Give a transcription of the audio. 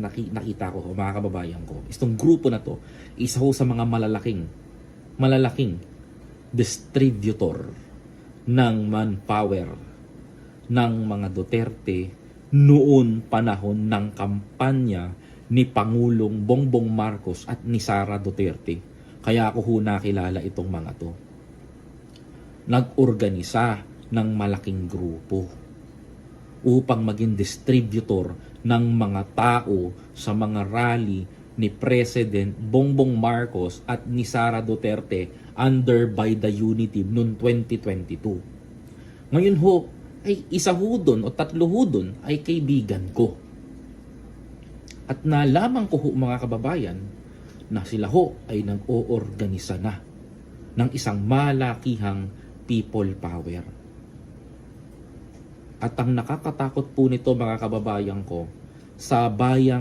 nakita ko, mga kababayan ko, itong grupo na to, isa ho sa mga malalaking distributor ng manpower ng mga Duterte noon panahon ng kampanya ni Pangulong Bongbong Marcos at ni Sara Duterte. Kaya ako ho nakilala itong mga to. Nag-organisa ng malaking grupo upang maging distributor ng mga tao sa mga rally ni President Bongbong Marcos at ni Sara Duterte under by the Unity noong 2022. Ngayon ho, ay isa ho doon o tatlo ho doon ay kaibigan ko. At nalaman ko ho, mga kababayan, na sila ho ay nag-oorganisa na ng isang malakihang people power. At ang nakakatakot po nito, mga kababayan ko, sa bayang